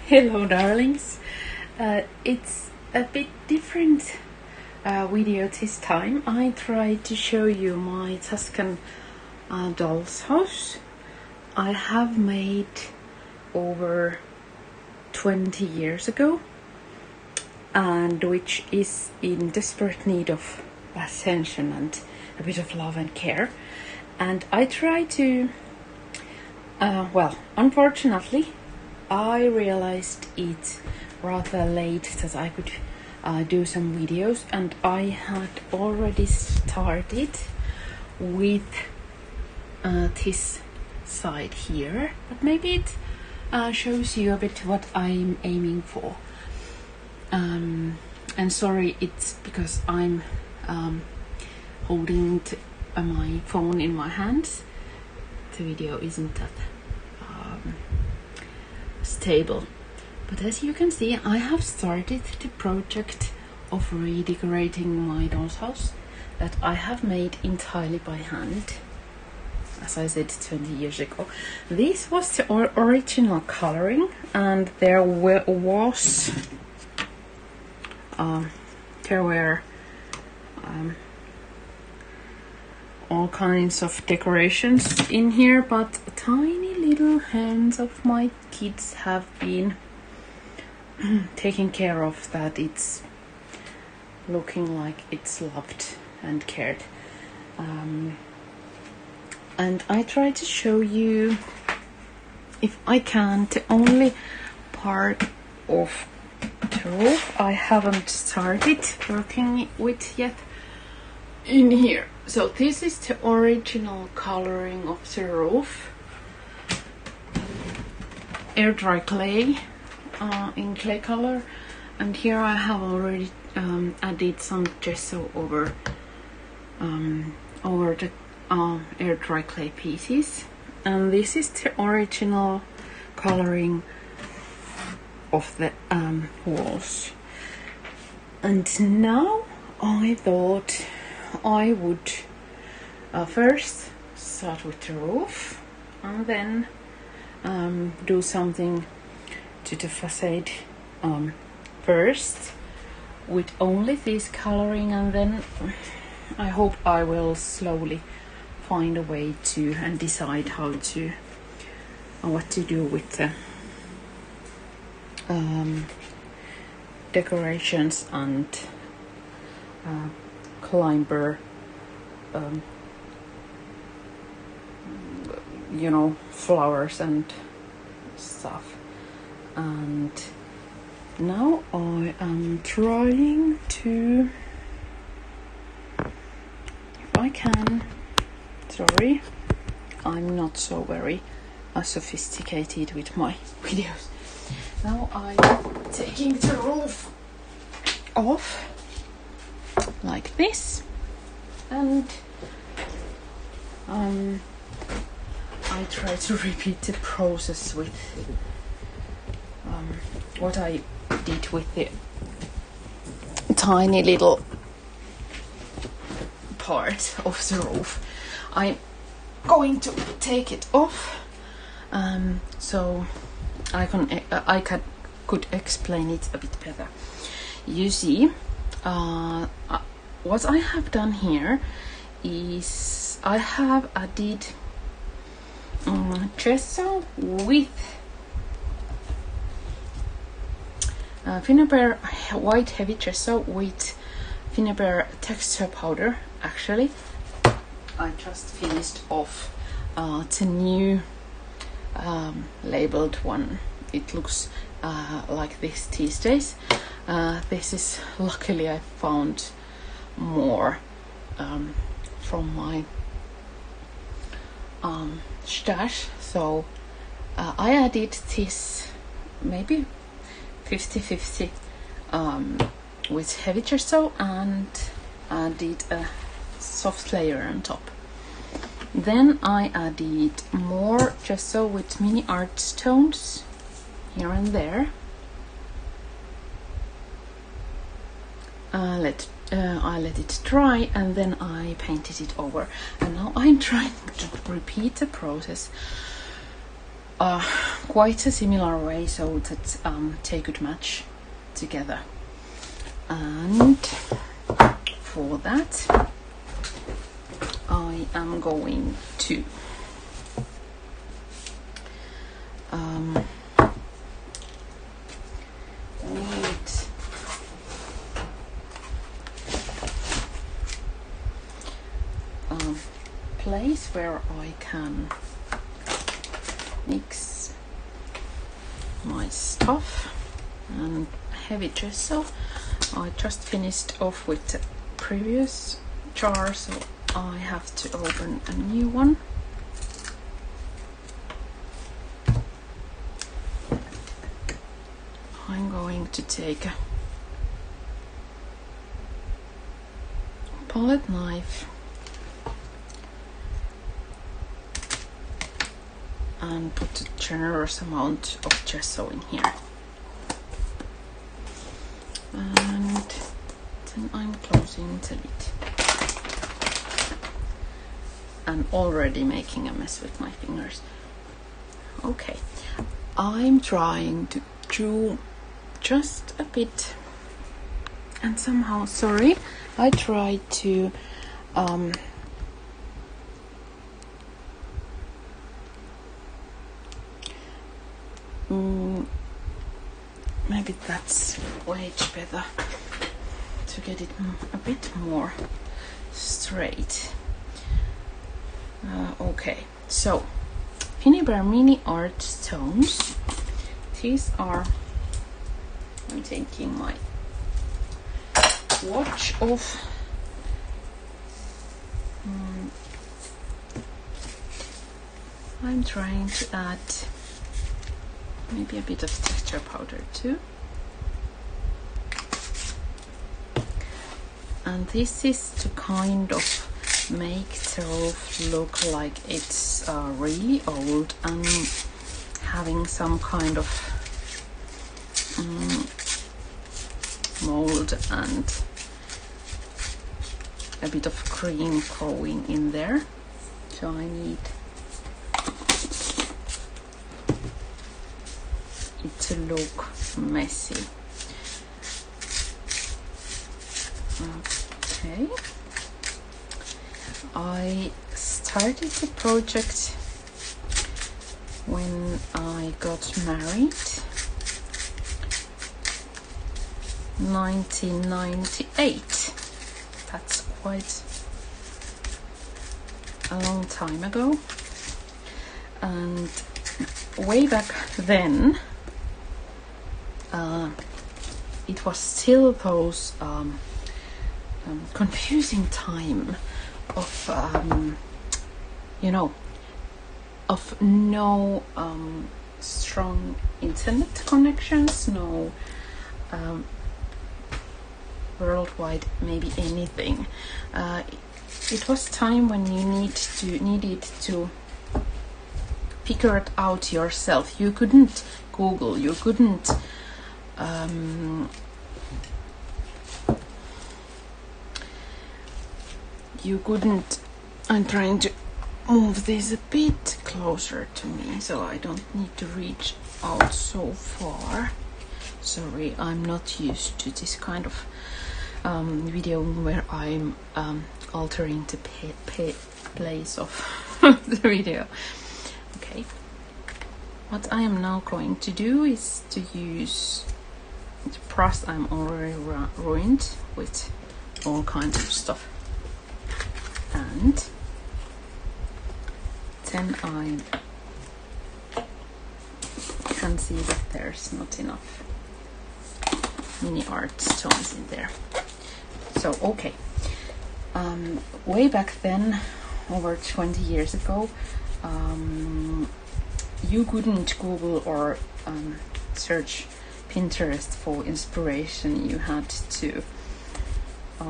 Hello darlings, it's a bit different video this time. I tried to show you my Tuscan doll's house I have made over 20 years ago, and which is in desperate need of attention and a bit of love and care. And I try to unfortunately I realized it rather late that I could do some videos, and I had already started with this side here, but maybe it shows you a bit what I'm aiming for. And sorry, it's because I'm holding my phone in my hands. The video isn't that stable, but as you can see, I have started the project of redecorating my doll's house that I have made entirely by hand, as I said 20 years ago. This was the original coloring, and there were all kinds of decorations in here, but tiny little hands of my kids have been taking care of that. It's looking like it's loved and cared. And I try to show you, if I can, the only part of the roof I haven't started working with yet in here. So this is the original coloring of the roof, air dry clay in clay color, and here I have already added some gesso over the air dry clay pieces, and this is the original coloring of the walls. And now I thought I would first start with the roof, and then do something to the facade first with only this coloring, and then I hope I will slowly find a way to and decide how to what to do with the decorations and climber flowers and stuff. And now I am trying to, if I can, sorry, I'm not so very sophisticated with my videos. Now I'm taking the roof off like this, and I try to repeat the process with what I did with the tiny little part of the roof. I'm going to take it off so I could explain it a bit better. You see, what I have done here is I have added gesso with Finnabair white heavy gesso with Finnabair texture powder. Actually, I just finished off the new labeled one. It looks like this these days. This is, luckily I found more from my stash, so I added this maybe 50-50 with heavy gesso, and did a soft layer on top. Then I added more gesso with mini art stones here and there. I let it dry, and then I painted it over. And now I'm trying to repeat the process quite a similar way, so that they could match together. And for that I am going to need a place where I can mix my stuff and heavy gesso. I just finished off with the previous jar, so I have to open a new one. I'm going to take a palette knife and put a generous amount of gesso in here. And then I'm closing the lid. And already making a mess with my fingers. Okay, I'm trying to draw just a bit, and somehow, sorry, I tried to maybe that's way better to get it a bit more straight. Okay, so Finnabair mini art stones. These are, I'm taking my watch off. I'm trying to add maybe a bit of texture powder too. And this is to kind of make the roof look like it's really old and having some kind of mold and a bit of cream going in there. So I need it to look messy. Okay. I started the project when I got married, 1998. That's quite a long time ago. And way back then, it was still those confusing time of you know, of no strong internet connections, no worldwide maybe anything. It was time when you needed to figure it out yourself. You couldn't Google, you couldn't I'm trying to move this a bit closer to me so I don't need to reach out so far. Sorry, I'm not used to this kind of video where I'm altering the place of the video. Okay, what I am now going to do is to use the brush I'm already ruined with all kinds of stuff. And then I can see that there's not enough mini art stones in there. So okay, way back then, over 20 years ago, you couldn't Google or search Pinterest for inspiration. You had to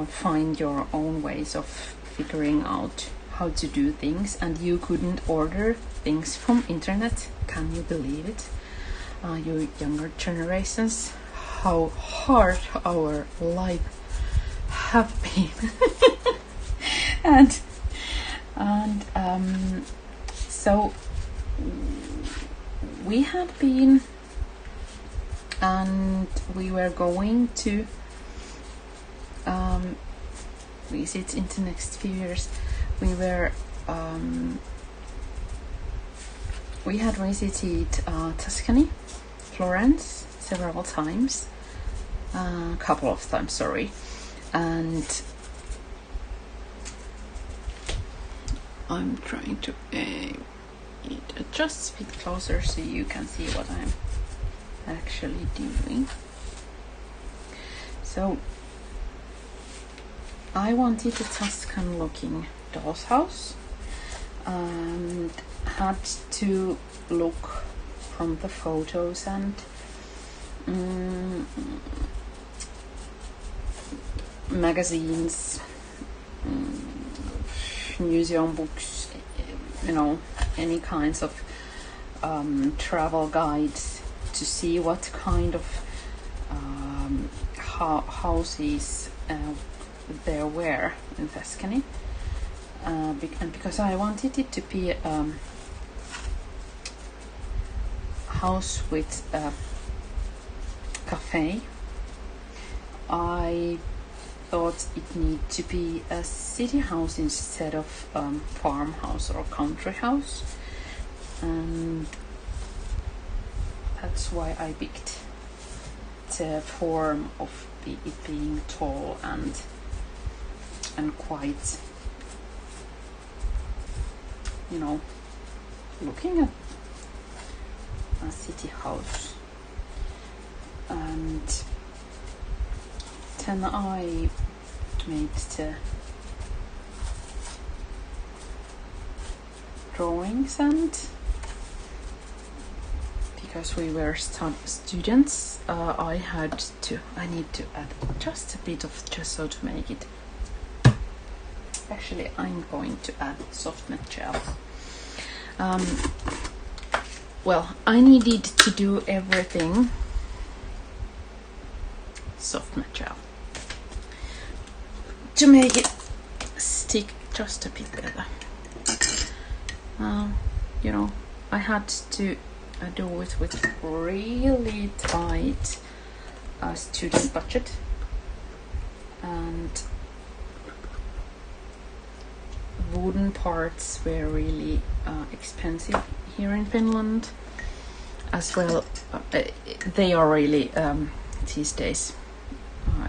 find your own ways of figuring out how to do things, and you couldn't order things from internet. Can you believe it? You younger generations, how hard our life have been. and so we had been, and we were going to visit in the next few years. We had visited Tuscany, Florence several times, a couple of times, sorry, and I'm trying to adjust a bit closer so you can see what I'm actually doing. So I wanted a Tuscan looking doll's house and had to look from the photos and magazines, museum books, you know, any kinds of travel guides to see what kind of houses there were in Tuscany, and because I wanted it to be a house with a cafe, I thought it needed to be a city house instead of farmhouse or country house, and that's why I picked the form of it being tall and quite, you know, looking at a city house. And then I made the drawings, and because we were students, I need to add just a bit of gesso to make it. Actually, I'm going to add soft matte gel. Well, I needed to do everything soft matte gel to make it stick just a bit better. You know, I had to do it with really tight student budget, and wooden parts were really expensive here in Finland as well. They are really these days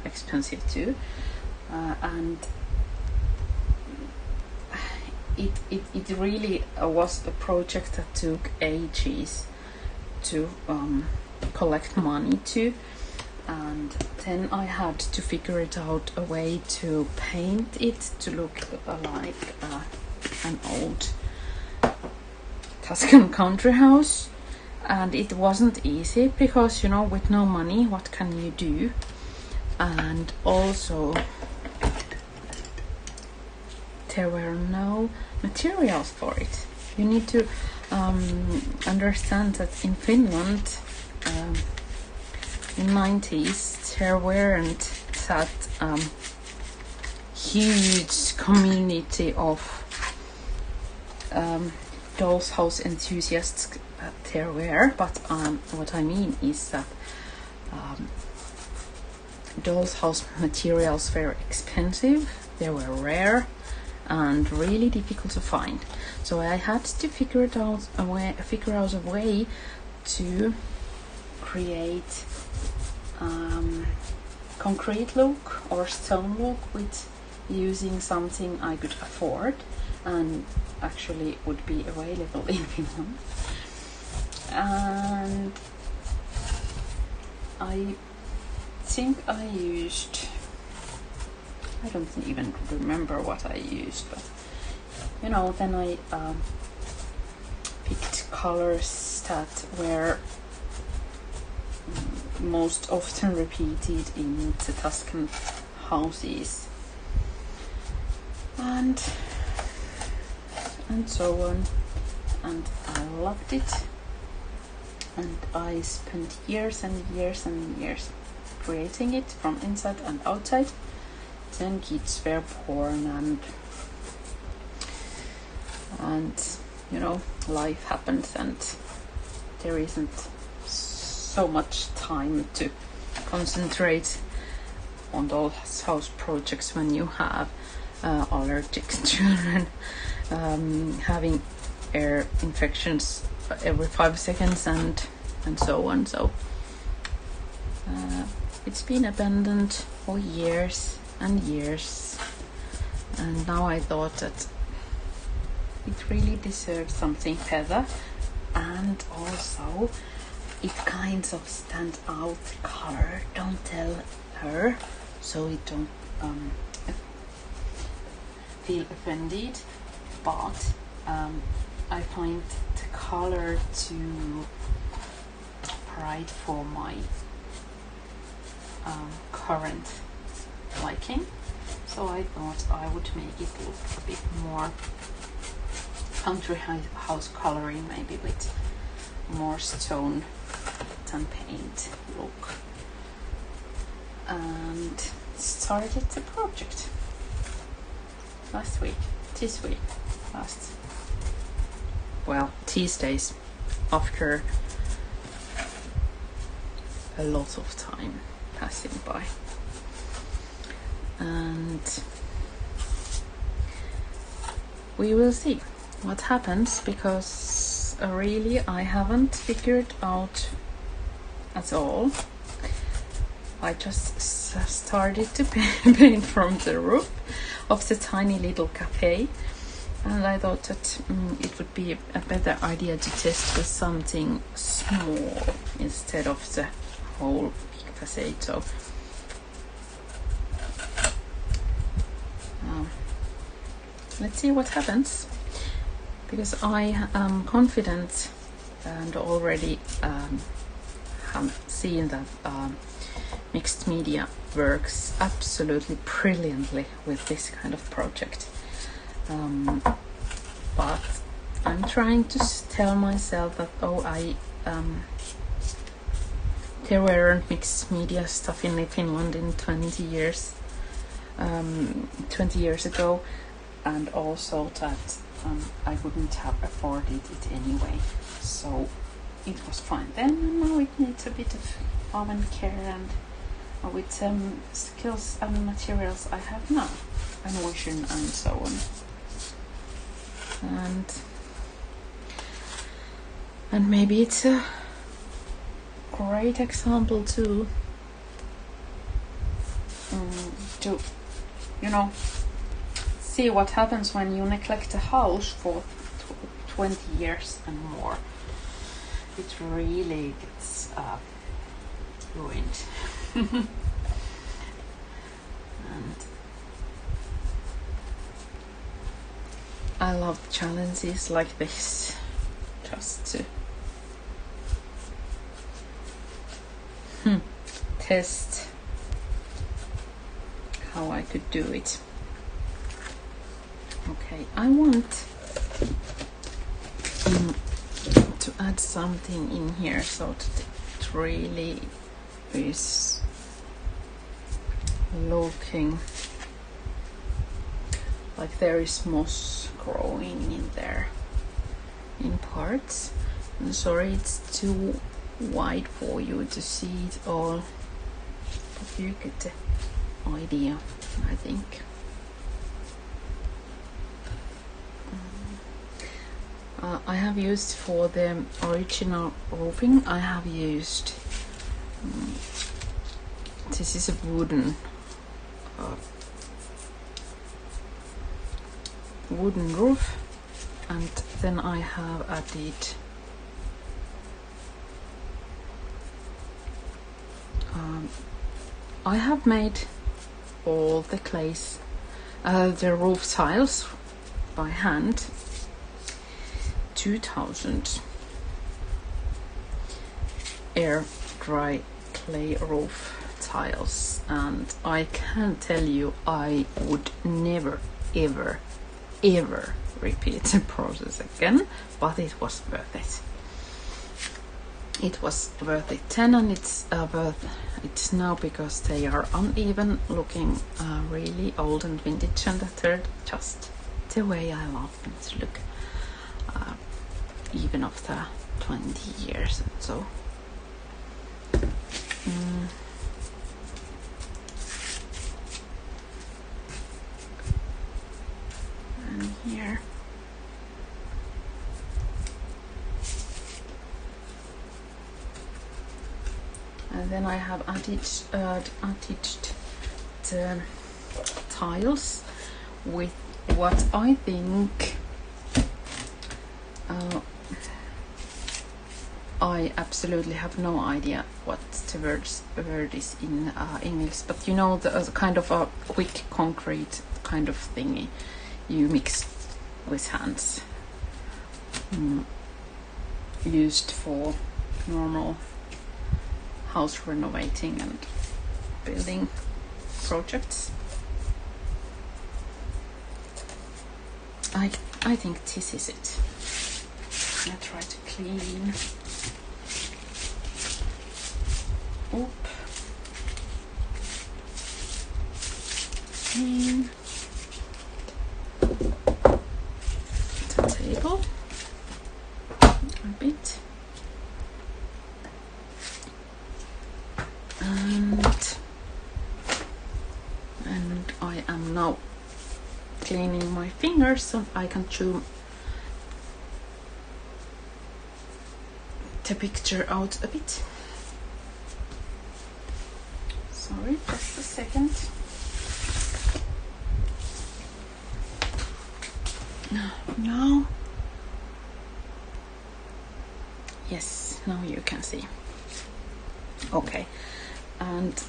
expensive too, and it really was a project that took ages to collect money to, and then I had to figure it out a way to paint it to look like an old Tuscan country house, and it wasn't easy because, you know, with no money, what can you do? And also there were no materials for it. You need to understand that in Finland in 90s there weren't that huge community of doll's house enthusiasts there were, but what I mean is that doll's house materials were expensive, they were rare and really difficult to find. So I had to figure out a way to create concrete look or stone look with using something I could afford and actually would be available in Finland. And I think I don't even remember what I used, but you know, then I picked colors that were most often repeated in the Tuscan houses, and so on, and I loved it, and I spent years and years and years creating it from inside and outside. Then kids were born, and you know, life happened, and there isn't so much time to concentrate on those house projects when you have allergic children having air infections every 5 seconds and so on. So it's been abandoned for years and years, and now I thought that it really deserves something better, and also it kind of stands out color. Don't tell her, so it don't feel offended, but I find the color too bright for my current liking, so I thought I would make it look a bit more country house coloring, maybe with more stone than paint look, and started the project these days, after a lot of time passing by. And we will see what happens, because really I haven't figured out at all. I just started to paint from the roof of the tiny little cafe, and I thought that it would be a better idea to test with something small instead of the whole big facade. So let's see what happens, because I am confident and already have seen that mixed media works absolutely brilliantly with this kind of project. But I'm trying to tell myself that there weren't mixed media stuff in Finland in 20 years ago, and also that I wouldn't have afforded it anyway, so it was fine then, and now it needs a bit of oven care and with some skills and materials I have now, and vision and so on. And maybe it's a great example to see what happens when you neglect a house for 20 years and more. It really gets ruined. And I love challenges like this, just to test how I could do it. Okay, I want to add something in here so that it really is looking like there is moss growing in there in parts. I'm sorry it's too wide for you to see it all, but you get the idea, I think. I have used for the original roofing, I have used this is a wooden roof, and then I have added I have made all the glaze, the roof tiles by hand, 2000 air dry clay roof tiles, and I can tell you I would never ever repeat the process again, but it was worth it. It was worth it 10, and it's worth it now because they are uneven, looking really old and vintage, and that they're just the way I love them to look, even of the 20 years or so. And here. And then I have added the tiles with what I think I absolutely have no idea what the word is in English, but you know, the kind of a quick concrete kind of thingy you mix with hands, used for normal house renovating and building projects. I think this is it. I try to clean. Oop. Clean the table a bit. And I am now cleaning my fingers so I can chew the picture out a bit. Sorry, just a second. Now, yes, now you can see. Okay, and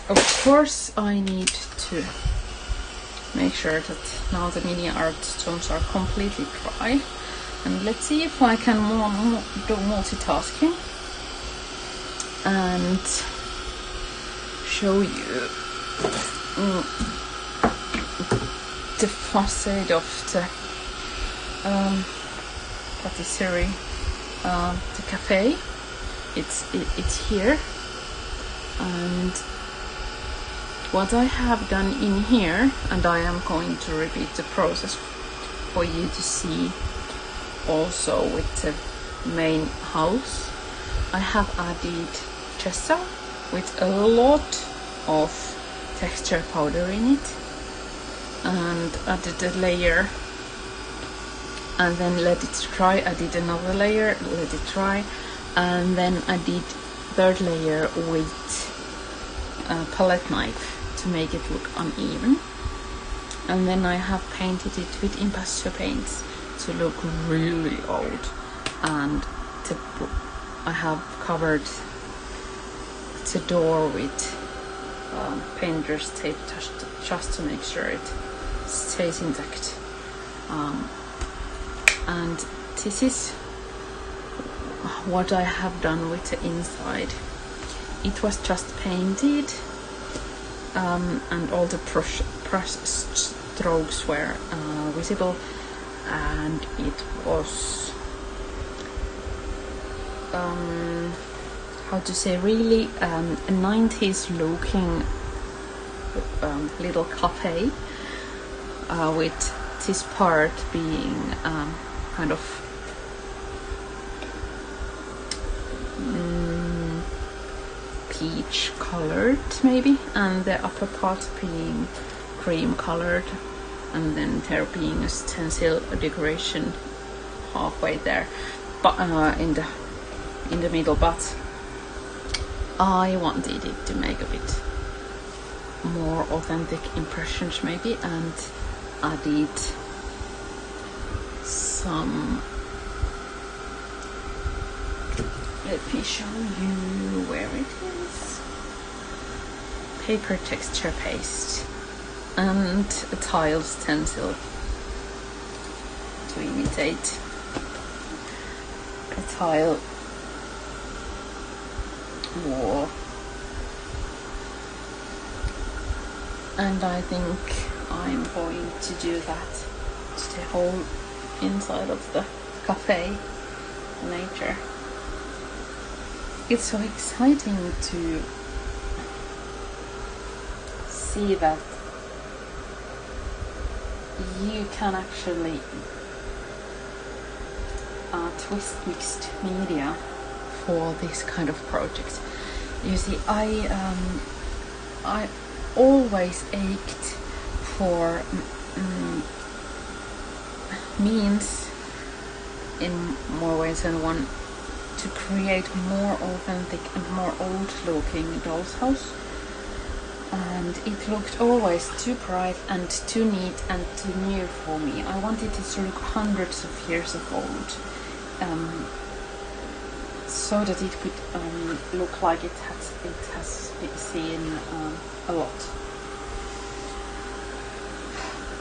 of course I need to make sure that now the mini art stones are completely dry. And let's see if I can do multitasking and show you the facade of the patisserie, the cafe. It's here, and what I have done in here, and I am going to repeat the process for you to see also with the main house. I have added gesso with a lot of texture powder in it, and added a layer and then let it dry. I did another layer, let it dry, and then I did third layer with a palette knife to make it look uneven, and then I have painted it with impasto paints to look really old, and I have covered the door with painter's tape just to make sure it stays intact. And this is what I have done with the inside. It was just painted, and all the brush strokes were visible, and it was how to say, really a 90s looking little cafe, with this part being kind of peach colored maybe, and the upper part being cream colored, and then there being a stencil decoration halfway there, but in the middle. But I wanted it to make a bit more authentic impressions maybe, and added some, let me show you where it is, paper texture paste and a tile stencil to imitate a tile wall. And I think I'm going to do that to the whole inside of the cafe later. It's so exciting to see that you can actually twist mixed media for this kind of projects. You see, I always ached for means, in more ways than one, to create more authentic and more old looking doll's house. And it looked always too bright and too neat and too new for me. I wanted it to look hundreds of years of old, so that it could look like it has been seen a lot.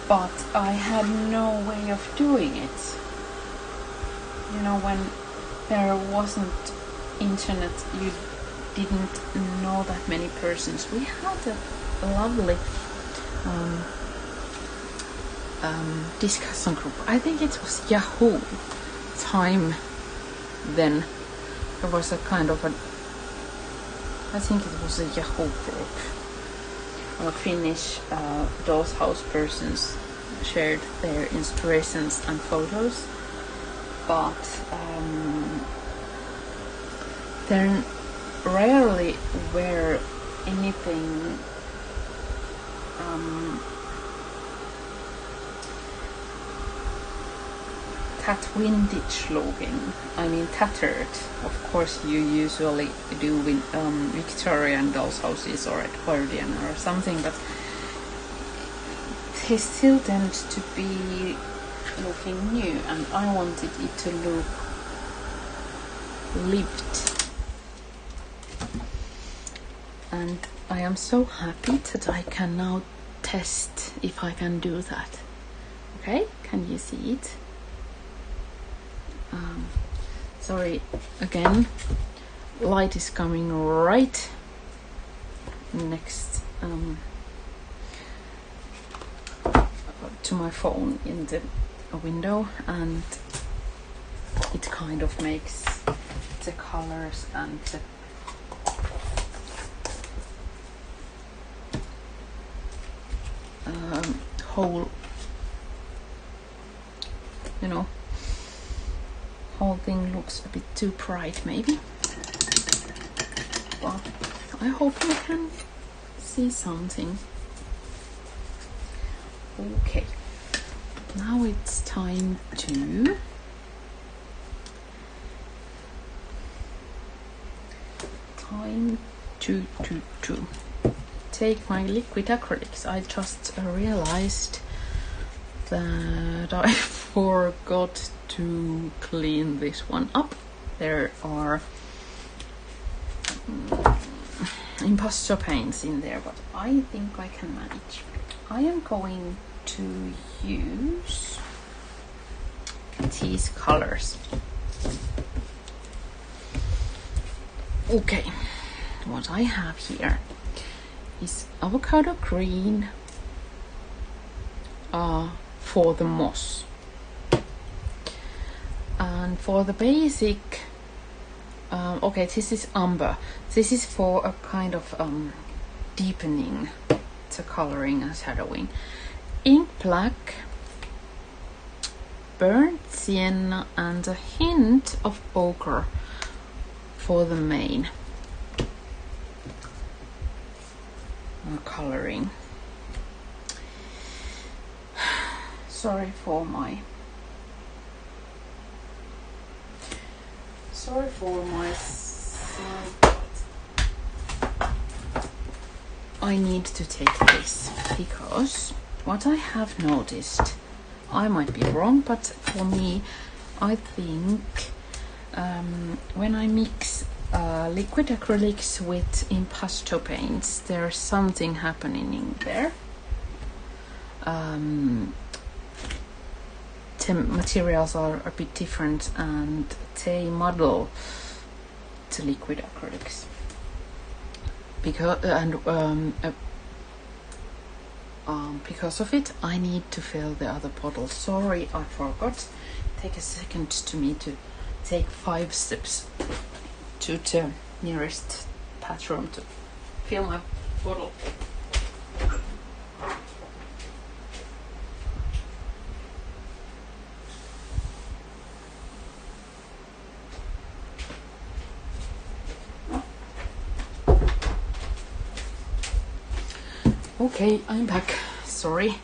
But I had no way of doing it. You know, when there wasn't internet, you didn't know that many persons. We had a lovely discussion group. I think it was Yahoo time then. There was a kind of I think it was a Yahoo group. Finnish doll's house persons shared their inspirations and photos, but there rarely were anything that vintage looking. I mean tattered. Of course you usually do with Victorian doll's houses or Edwardian or something, but they still tend to be looking new, and I wanted it to look lived. And I am so happy that I can now test if I can do that. Okay, can you see it? Sorry again, light is coming right next to my phone in the window, and it kind of makes the colors and the whole, you know, whole thing looks a bit too bright maybe, but I hope you can see something. Okay, now it's time to take my liquid acrylics. I just realized that I forgot to clean this one up. There are impasto paints in there, but I think I can manage. I am going to use these colors. Okay, what I have here is avocado green for the moss, and for the basic okay, this is umber. This is for a kind of deepening the coloring and shadowing. Ink black, burnt sienna, and a hint of ochre for the main coloring. Sorry for my I need to take this, because what I have noticed, I might be wrong, but for me, I think when I mix liquid acrylics with impasto paints, there's something happening in there. The materials are a bit different and they muddle the liquid acrylics. Because of it, I need to fill the other bottle. Sorry, I forgot. Take a second to me to take 5 steps to the nearest bathroom to fill my bottle. Okay, I'm back. Sorry.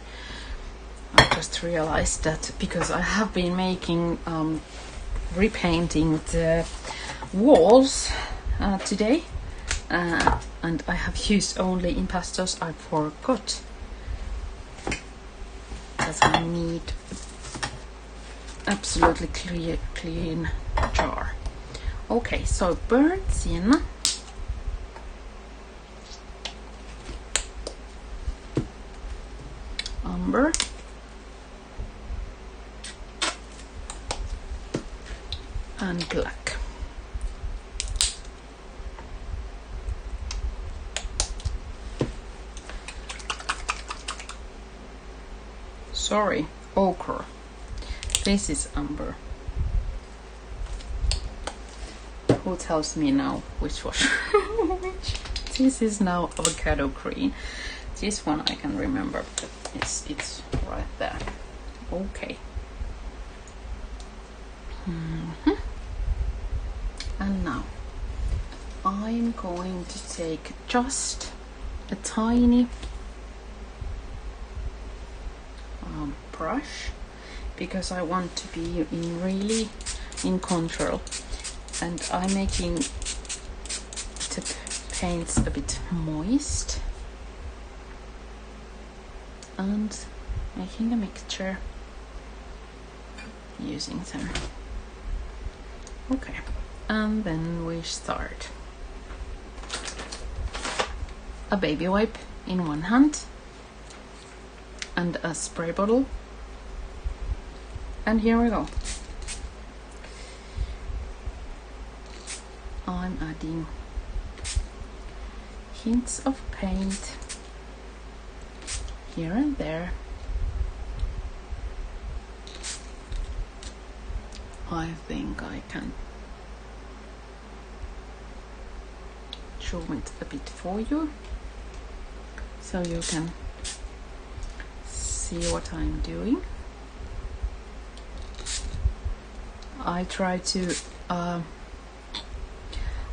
I just realized that because I have been making repainting the walls today, and I have used only impastos. I forgot that I need absolutely clean jar. Okay, so burnt sienna, umber, and black. Sorry, ochre. This is umber. Who tells me now which was which? This is now avocado green. This one I can remember, but it's right there. Okay. And now I'm going to take just a tiny brush, because I want to be really in control, and I'm making the paints a bit moist and making a mixture using them. Okay, and then we start. A baby wipe in one hand and a spray bottle, and here we go. I'm adding hints of paint here and there. I think I can zoom it a bit for you so you can see what I'm doing. I try to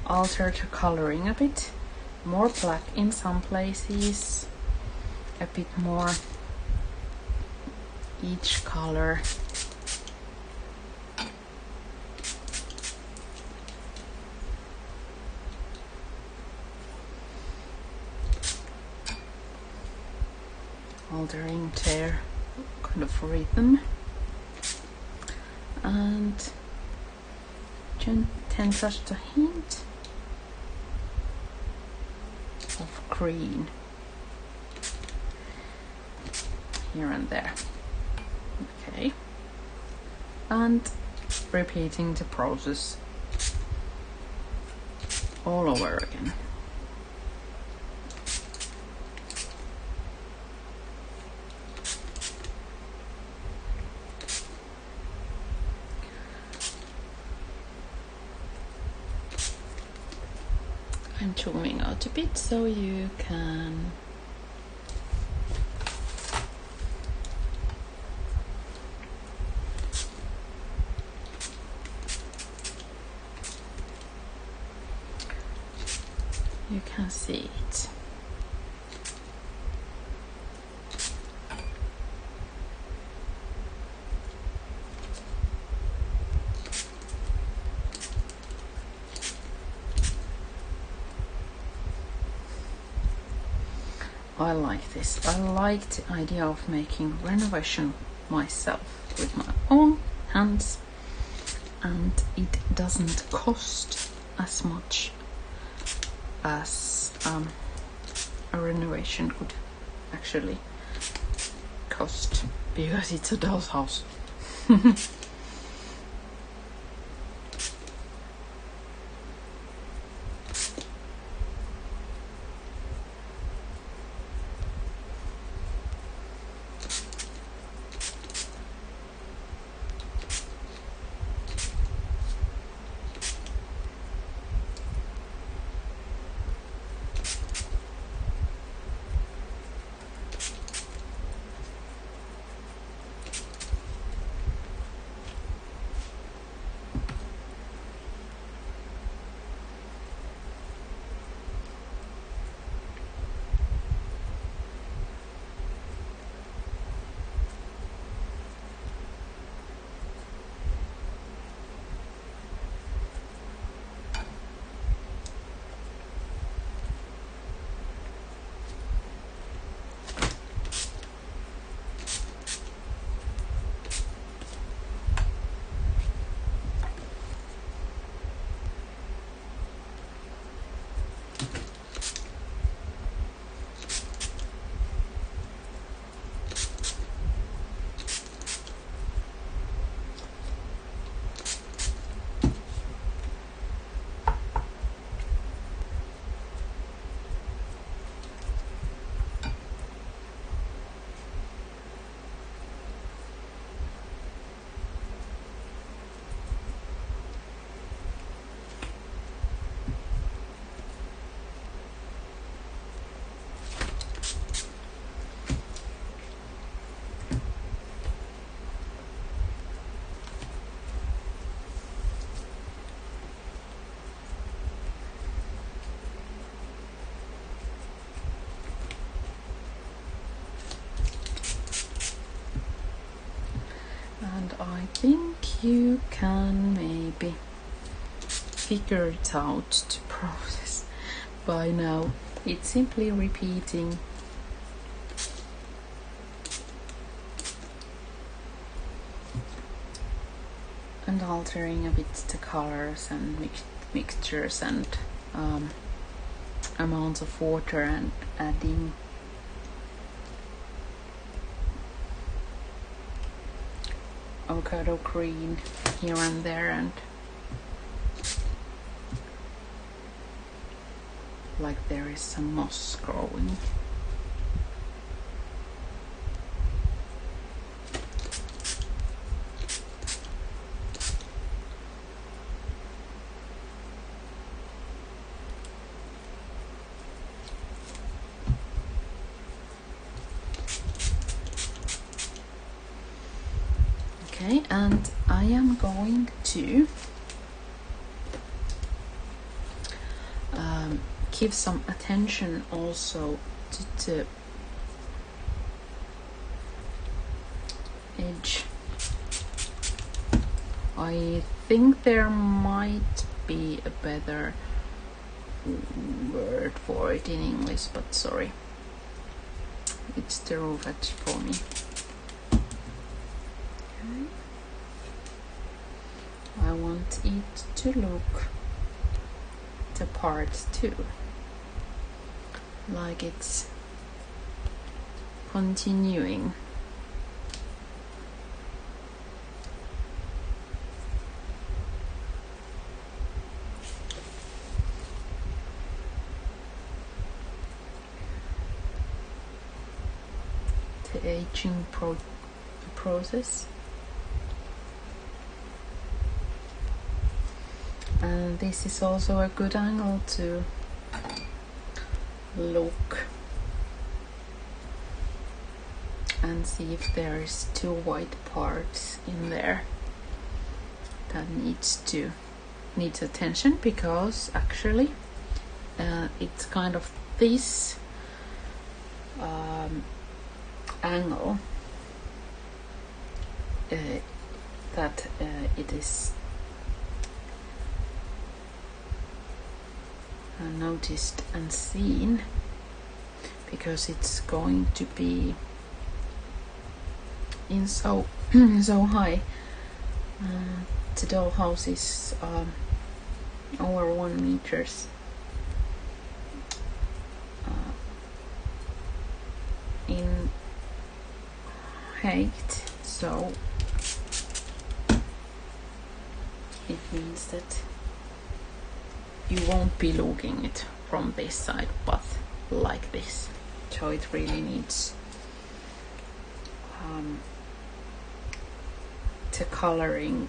alter the coloring a bit, more black in some places, a bit more each color. Altering their kind of rhythm, and just a hint of green here and there. Okay, and repeating the process all over again. I'm zooming out a bit so you can see it. I like this. I like the idea of making renovation myself with my own hands, and it doesn't cost as much as a renovation could actually cost, because it's a doll's house. I think you can maybe figure it out to process by now. It's simply repeating and altering a bit the colors and mixtures and amounts of water, and adding avocado green here and there, and like there is some moss growing. Okay, and I am going to give some attention also to the edge. I think there might be a better word for it in English, but sorry, it's the roof edge for me. Okay. I want it to look the part too, like it's continuing. The aging process. And this is also a good angle to look and see if there's two white parts in there that needs attention, because actually it's kind of this angle that it is noticed and seen, because it's going to be in so high. The dollhouse is over 1 meters in height, so it means that you won't be looking it from this side, but like this. So it really needs the coloring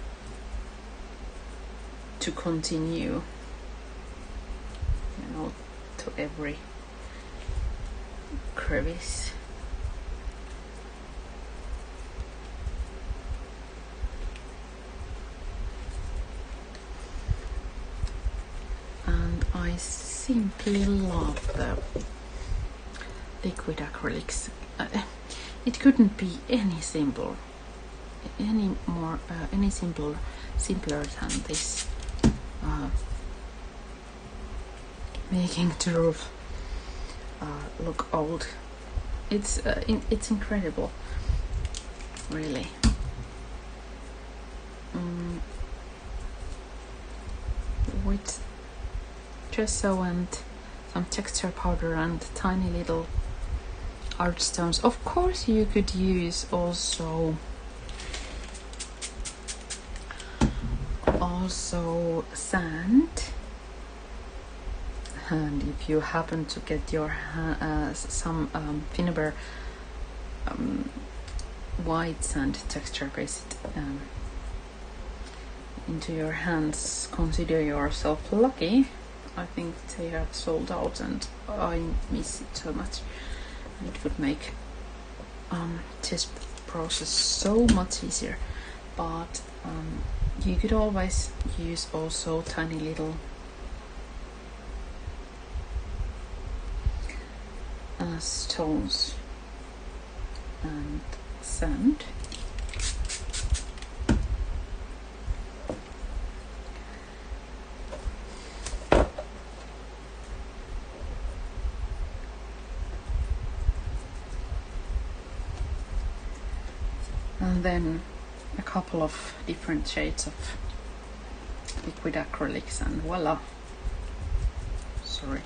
to continue, you know, to every crevice. And I simply love the liquid acrylics. It couldn't be any simpler than this. Making the roof look old. It's incredible, really. With gesso and some texture powder and tiny little art stones. Of course, you could use also sand, and if you happen to get your some Finnabair white sand texture based into your hands, consider yourself lucky. I think they have sold out and I miss it so much. It would make this process so much easier, but you could always use also tiny little stones and sand. and then a couple of different shades of liquid acrylics, and voila. Sorry.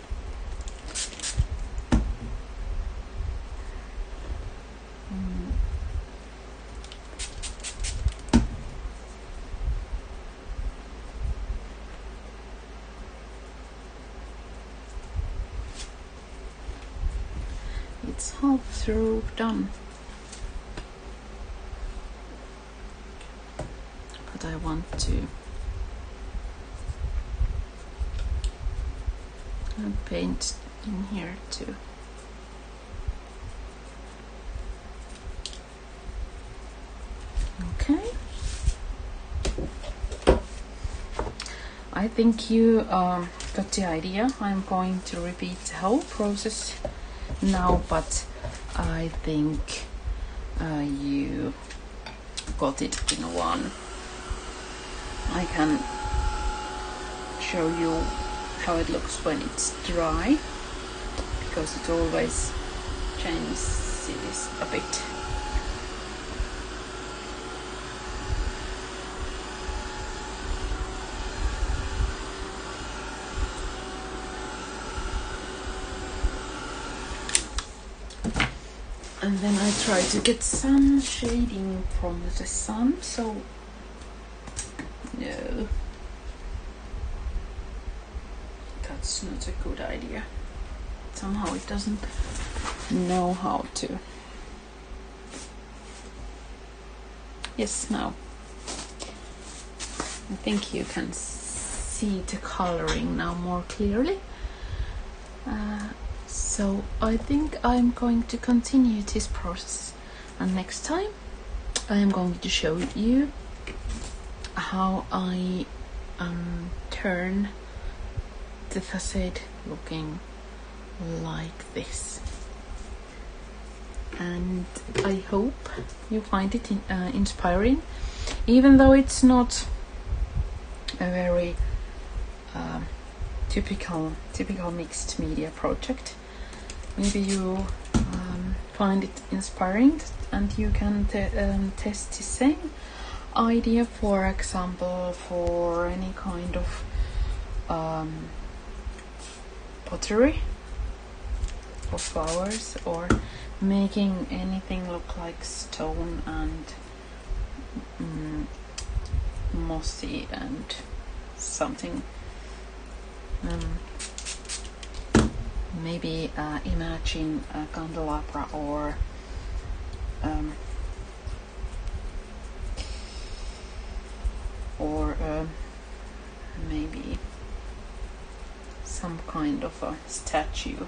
It's half through done, but I want to paint in here too. Okay, I think you got the idea. I'm going to repeat the whole process now, but I think you got it in one. I can show you how it looks when it's dry, because it always changes a bit. And then I try to get some shading from the sun, so no, that's not a good idea. Somehow it doesn't know how to. Yes, now I think you can see the coloring now more clearly. So I think I'm going to continue this process, and next time I am going to show you how I turn the facade looking like this. And I hope you find it inspiring, even though it's not a very typical mixed media project. Maybe you find it inspiring, and you can test the same idea, for example, for any kind of pottery or flowers, or making anything look like stone and mossy and something. Maybe imagine a candelabra, or maybe some kind of a statue,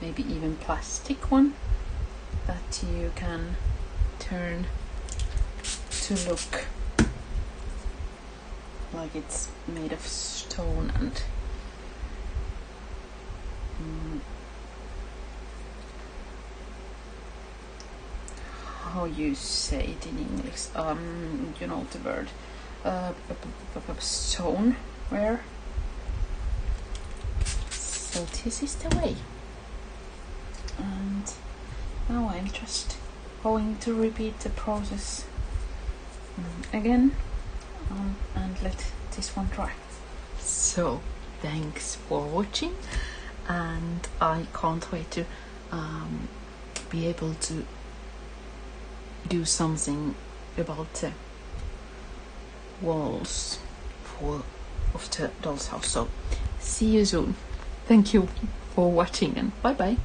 maybe even plastic one that you can turn to look like it's made of stone and how you say it in English, you know the word, stoneware. So this is the way, and now I'm just going to repeat the process again, and let this one dry. So thanks for watching, and I can't wait to be able to do something about the walls of the doll's house. So see you soon. Thank you for watching, and bye bye.